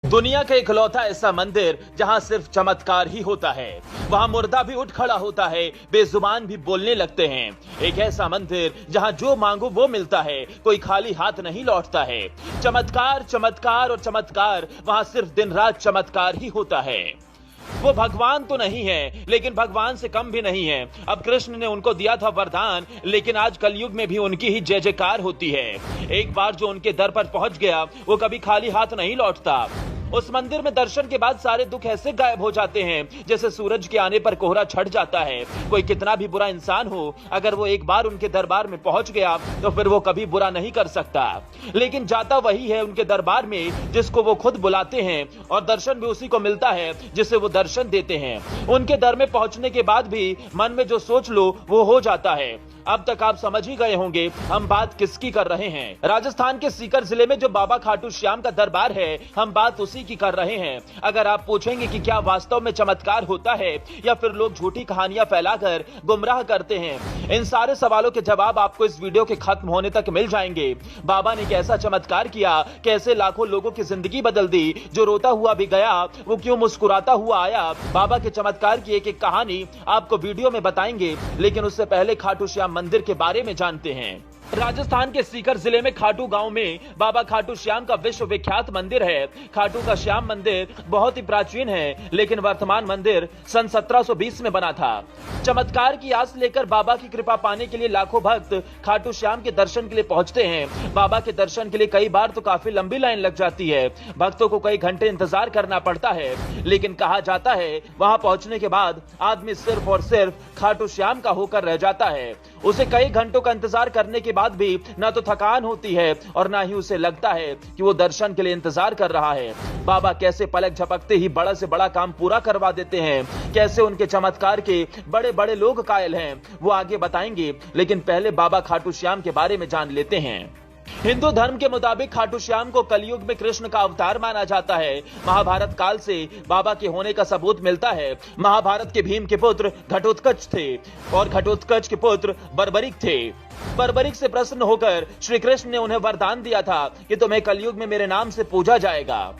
दुनिया का इकलौता ऐसा मंदिर जहां सिर्फ चमत्कार ही होता है। वहां मुर्दा भी उठ खड़ा होता है, बेजुबान भी बोलने लगते हैं। एक ऐसा मंदिर जहां जो मांगो वो मिलता है, कोई खाली हाथ नहीं लौटता है। चमत्कार, चमत्कार और चमत्कार, वहां सिर्फ दिन रात चमत्कार ही होता है। वो भगवान तो नहीं है, लेकिन भगवान से कम भी नहीं है। अब कृष्ण ने उनको दिया था वरदान, लेकिन आज कलयुग में भी उनकी ही जय जयकार होती है। एक बार जो उनके दर पर पहुंच गया, वो कभी खाली हाथ नहीं लौटता। उस मंदिर में दर्शन के बाद सारे दुख ऐसे गायब हो जाते हैं जैसे सूरज के आने पर कोहरा छट जाता है। कोई कितना भी बुरा इंसान हो, अगर वो एक बार उनके दरबार में पहुंच गया तो फिर वो कभी बुरा नहीं कर सकता। लेकिन जाता वही है उनके दरबार में जिसको वो खुद बुलाते हैं, और दर्शन भी उसी को मिलता है जिसे वो दर्शन देते हैं। उनके दर में पहुंचने के बाद भी मन में जो सोच लो वो हो जाता है। अब तक आप समझ ही गए होंगे हम बात किसकी कर रहे हैं। राजस्थान के सीकर जिले में जो बाबा खाटू श्याम का दरबार है, हम बात उसी की कर रहे हैं। अगर आप पूछेंगे कि क्या वास्तव में चमत्कार होता है या फिर लोग झूठी कहानियां फैलाकर गुमराह करते हैं, इन सारे सवालों के जवाब आपको इस वीडियो के खत्म होने तक मिल जाएंगे। बाबा ने कैसा चमत्कार किया, कैसे लाखों लोगों की जिंदगी बदल दी, जो रोता हुआ भी गया वो क्यों मुस्कुराता हुआ आया। बाबा के चमत्कार की एक एक कहानी आपको वीडियो में बताएंगे, लेकिन उससे पहले खाटू श्याम मंदिर के बारे में जानते हैं। राजस्थान के सीकर जिले में खाटू गांव में बाबा खाटू श्याम का विश्व विख्यात मंदिर है। खाटू का श्याम मंदिर बहुत ही प्राचीन है, लेकिन वर्तमान मंदिर सन 1720 में बना था। चमत्कार की आस लेकर बाबा की कृपा पाने के लिए लाखों भक्त खाटू श्याम के दर्शन के लिए पहुंचते हैं। बाबा के दर्शन के लिए कई बार तो काफी लंबी लाइन लग जाती है, भक्तों को कई घंटे इंतजार करना पड़ता है। लेकिन कहा जाता है वहां पहुंचने के बाद आदमी सिर्फ और सिर्फ खाटू श्याम का होकर रह जाता है। उसे कई घंटों का इंतजार करने के बाद भी ना तो थकान होती है और ना ही उसे लगता है कि वो दर्शन के लिए इंतजार कर रहा है। बाबा कैसे पलक झपकते ही बड़ा से बड़ा काम पूरा करवा देते हैं, कैसे उनके चमत्कार के बड़े बड़े लोग कायल हैं, वो आगे बताएंगे। लेकिन पहले बाबा खाटू श्याम के बारे में जान लेते हैं। हिंदू धर्म के मुताबिक खाटू श्याम को कलयुग में कृष्ण का अवतार माना जाता है। महाभारत काल से बाबा के होने का सबूत मिलता है। महाभारत के भीम के पुत्र घटोत्कच थे और घटोत्कच के पुत्र बर्बरिक थे। बर्बरिक से प्रसन्न होकर श्री कृष्ण ने उन्हें वरदान दिया था कि तुम्हें कलयुग में मेरे नाम से पूजा जाएगा।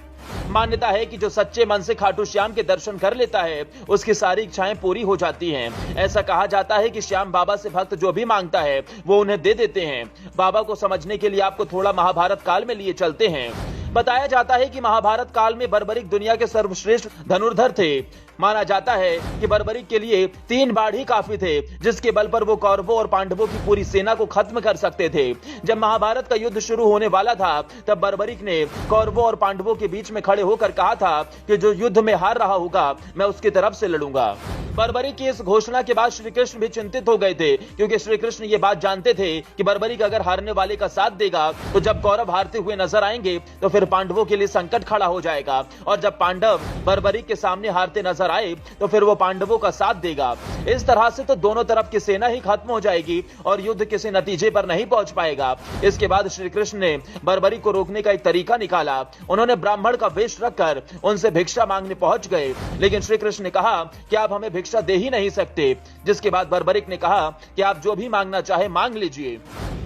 मान्यता है कि जो सच्चे मन से खाटू श्याम के दर्शन कर लेता है उसकी सारी इच्छाएं पूरी हो जाती हैं। ऐसा कहा जाता है कि श्याम बाबा से भक्त जो भी मांगता है वो उन्हें दे देते हैं। बाबा को समझने के लिए आपको थोड़ा महाभारत काल में लिए चलते हैं। बताया जाता है कि महाभारत काल में बर्बरिक दुनिया के सर्वश्रेष्ठ धनुर्धर थे। माना जाता है कि बर्बरिक के लिए 3 बाढ़ ही काफी थे, जिसके बल पर वो कौरवों और पांडवों की पूरी सेना को खत्म कर सकते थे। जब महाभारत का युद्ध शुरू होने वाला था, तब बर्बरिक ने कौरवों और पांडवों के बीच में खड़े होकर कहा था कि जो युद्ध में हार रहा होगा मैं उसकी तरफ से लड़ूंगा। बर्बरिक की इस घोषणा के बाद श्री कृष्ण भी चिंतित हो गए थे, क्योंकि श्री कृष्ण ये बात जानते थे कि बर्बरिक अगर हारने वाले का साथ देगा तो जब कौरव हारते हुए नजर आएंगे तो फिर पांडवों के लिए संकट खड़ा हो जाएगा, और जब पांडव बर्बरिक के सामने हारते नजर आए तो फिर वो पांडवों का साथ देगा। इस तरह से तो दोनों तरफ की सेना ही खत्म हो जाएगी और युद्ध किसी नतीजे पर नहीं पहुंच पाएगा। इसके बाद श्री कृष्ण ने बर्बरिक को रोकने का एक तरीका निकाला। उन्होंने ब्राह्मण का वेश रखकर उनसे भिक्षा मांगने पहुंच गए, लेकिन श्री कृष्ण ने कहा कि आप हमें भिक्षा दे ही नहीं सकते। जिसके बाद बर्बरिक ने कहा कि आप जो भी मांगना चाहे मांग लीजिए।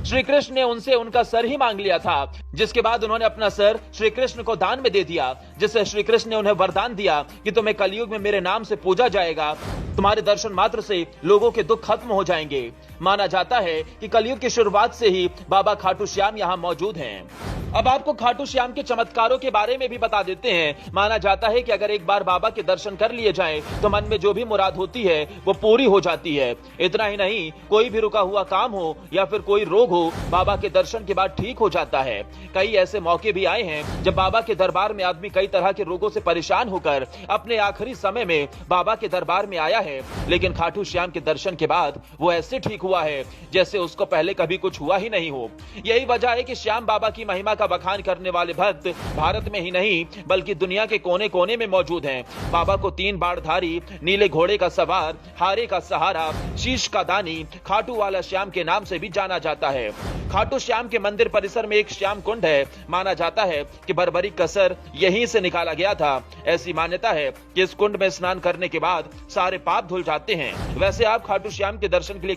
श्री कृष्ण ने उनसे उनका सर ही मांग लिया था, जिसके बाद उन्होंने अपना सर श्री कृष्ण को दान में दे दिया, जिससे श्री कृष्ण ने उन्हें वरदान दिया कि तुम्हें कलयुग में मेरे नाम से पूजा जाएगा। तुम्हारे दर्शन मात्र से लोगों के दुख खत्म हो जाएंगे। माना जाता है कि कलयुग की शुरुआत से ही बाबा खाटू श्याम यहाँ मौजूद हैं। अब आपको खाटू श्याम के चमत्कारों के बारे में भी बता देते हैं। माना जाता है कि अगर एक बार बाबा के दर्शन कर लिए जाएं, तो मन में जो भी मुराद होती है वो पूरी हो जाती है। इतना ही नहीं, कोई भी रुका हुआ काम हो या फिर कोई रोग हो, बाबा के दर्शन के बाद ठीक हो जाता है। कई ऐसे मौके भी आए हैं जब बाबा के दरबार में आदमी कई तरह के रोगों से परेशान होकर अपने आखिरी समय में बाबा के दरबार में आया है, लेकिन खाटू श्याम के दर्शन के बाद वो ऐसे ठीक हुआ है जैसे उसको पहले कभी कुछ हुआ ही नहीं हो। यही वजह है कि श्याम बाबा की महिमा का बखान करने वाले भक्त भारत में ही नहीं बल्कि दुनिया के कोने कोने में मौजूद हैं। बाबा को 3 बाणधारी, नीले घोड़े का सवार, हारे का सहारा, शीश का दानी, खाटू वाला श्याम के नाम से भी जाना जाता है। खाटू श्याम के मंदिर परिसर में एक श्याम कुंड है। माना जाता है कि बर्बरिक का सर यहीं से निकाला गया था। ऐसी मान्यता है कि इस कुंड में स्नान करने के बाद सारे पाप धुल जाते हैं। वैसे आप खाटू श्याम के दर्शन के लिए